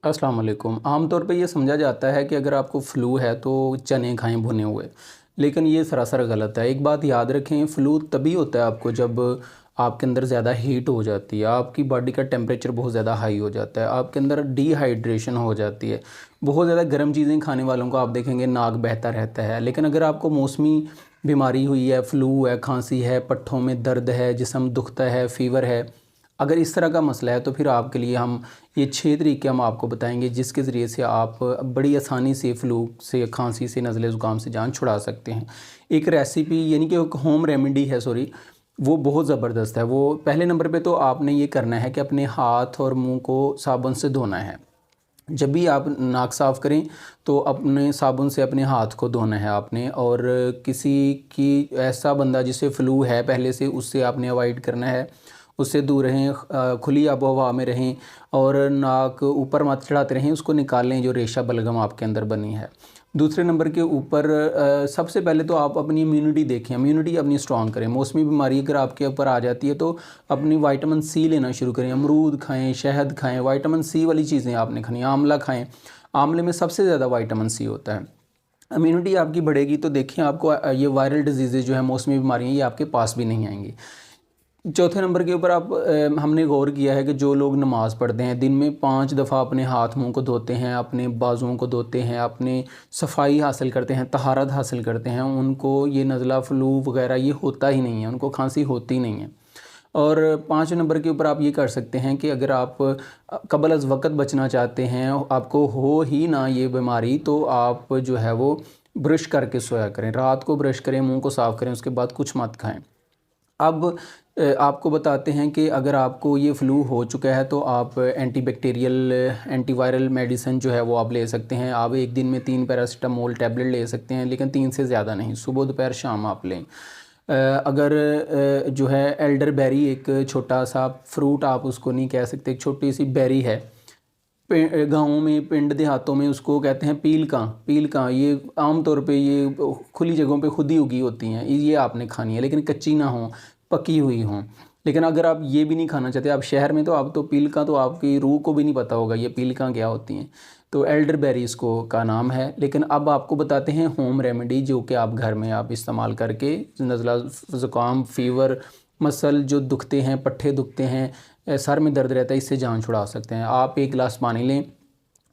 अस्सलाम वालेकुम। आमतौर पे ये समझा जाता है कि अगर आपको फ़्लू है तो चने खाएँ भुने हुए, लेकिन ये सरासर गलत है। एक बात याद रखें, फ़्लू तभी होता है आपको जब आपके अंदर ज़्यादा हीट हो जाती है, आपकी बॉडी का टेम्परेचर बहुत ज़्यादा हाई हो जाता है, आपके अंदर डिहाइड्रेशन हो जाती है। बहुत ज़्यादा गर्म चीज़ें खाने वालों को आप देखेंगे नाक बहता रहता है। लेकिन अगर आपको मौसमी बीमारी हुई है, फ़्लू है, खाँसी है, पट्ठों में दर्द है, जिस्म दुखता है, फ़ीवर है, अगर इस तरह का मसला है तो फिर आपके लिए हम ये 6 तरीके हम आपको बताएंगे जिसके ज़रिए से आप बड़ी आसानी से फ़्लू से, खांसी से, नज़ले ज़ुकाम से जान छुड़ा सकते हैं। एक रेसिपी यानी कि एक होम रेमेडी है, सॉरी, वो बहुत ज़बरदस्त है। वो पहले नंबर पे तो आपने ये करना है कि अपने हाथ और मुंह को साबुन से धोना है। जब भी आप नाक साफ़ करें तो अपने साबुन से अपने हाथ को धोना है आपने, और किसी की ऐसा बंदा जिसे फ़्लू है पहले से, उससे आपने अवॉइड करना है, उससे दूर रहें, खुली आबो हवा में रहें और नाक ऊपर मत चढ़ाते रहें, उसको निकालें जो रेशा बलगम आपके अंदर बनी है। दूसरे नंबर के ऊपर सबसे पहले तो आप अपनी इम्यूनिटी देखें, इम्यूनिटी अपनी स्ट्रॉन्ग करें। मौसमी बीमारी अगर आपके ऊपर आ जाती है तो अपनी विटामिन सी लेना शुरू करें, अमरूद खाएं, शहद खाएं, विटामिन सी वाली चीज़ें आपने खानी, आंवला खाएं, आंवले में सबसे ज़्यादा विटामिन सी होता है। इम्यूनिटी आपकी बढ़ेगी तो देखिए आपको ये वायरल डिजीज़ जो है, मौसमी बीमारियाँ, ये आपके पास भी नहीं आएंगी। चौथे नंबर के ऊपर आप हमने गौर किया है कि जो लोग नमाज़ पढ़ते हैं दिन में 5 दफ़ा अपने हाथ मुंह को धोते हैं, अपने बाजुओं को धोते हैं, अपने सफाई हासिल करते हैं, तहारत हासिल करते हैं, उनको ये नज़ला फ़्लू वगैरह ये होता ही नहीं है, उनको खांसी होती नहीं है। और 5 नंबर के ऊपर आप ये कर सकते हैं कि अगर आप क़ब्ल अज़ वक़्त बचना चाहते हैं, आपको हो ही ना ये बीमारी, तो आप जो है वो ब्रश करके सोया करें, रात को ब्रश करें, मुँह को साफ़ करें, उसके बाद कुछ मत खाएँ। अब आपको बताते हैं कि अगर आपको ये फ़्लू हो चुका है तो आप एंटीबैक्टीरियल, एंटीवायरल मेडिसिन जो है वो आप ले सकते हैं। आप एक दिन में 3 पैरासिटामोल टैबलेट ले सकते हैं, लेकिन 3 से ज़्यादा नहीं, सुबह दोपहर शाम आप लें। अगर जो है एल्डरबेरी, एक छोटा सा फ्रूट, आप उसको नहीं कह सकते, एक छोटी सी बेरी है, गाँवों में, पिंड देहातों में उसको कहते हैं पीलका। पीलका ये आम तौर पे ये खुली जगहों पे खुद ही उगी होती हैं, ये आपने खानी है, लेकिन कच्ची ना हो, पकी हुई हों। लेकिन अगर आप ये भी नहीं खाना चाहते, आप शहर में, तो आप तो पीलका तो आपकी रूह को भी नहीं पता होगा ये पीलका क्या होती हैं। तो एल्डरबेरी इसको का नाम है। लेकिन अब आपको बताते हैं होम रेमेडी जो कि आप घर में आप इस्तेमाल करके नज़ला ज़ुकाम, फ़ीवर, मसल जो दुखते हैं, पट्ठे दुखते हैं, सर में दर्द रहता है, इससे जान छुड़ा सकते हैं। आप 1 गिलास पानी लें,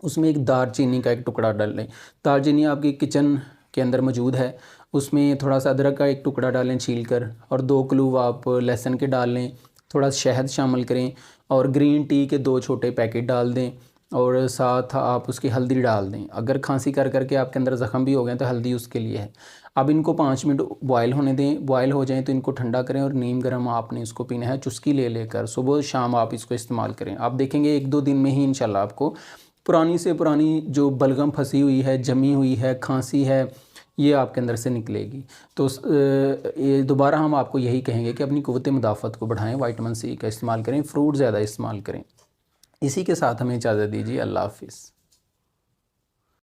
उसमें एक दालचीनी का एक टुकड़ा डाल लें। दालचीनी आपकी किचन के अंदर मौजूद है, उसमें थोड़ा सा अदरक का एक टुकड़ा डालें छील कर, और 2 क्लूव आप लहसुन के डाल लें, थोड़ा शहद शामिल करें, और ग्रीन टी के 2 छोटे पैकेट डाल दें, और साथ आप उसकी हल्दी डाल दें। अगर खांसी कर करके आपके अंदर ज़ख़म भी हो गए तो हल्दी उसके लिए है। अब इनको 5 मिनट बॉयल होने दें, बॉयल हो जाएँ तो इनको ठंडा करें, और नीम गर्म आपने इसको पीना है, चुस्की ले लेकर सुबह शाम आप इसको इस्तेमाल करें। आप देखेंगे 1-2 दिन में ही इंशाल्लाह आपको पुरानी से पुरानी जो बलगम फंसी हुई है, जमी हुई है, खांसी है, ये आपके अंदर से निकलेगी। तो ये दोबारा हम आपको यही कहेंगे कि अपनी क़ुव्वत मुदाफ़त को बढ़ाएँ, विटामिन सी का इस्तेमाल करें, फ्रूट ज़्यादा इस्तेमाल करें। इसी के साथ हमें इजाज़त दीजिए। अल्लाह हाफ़िज़।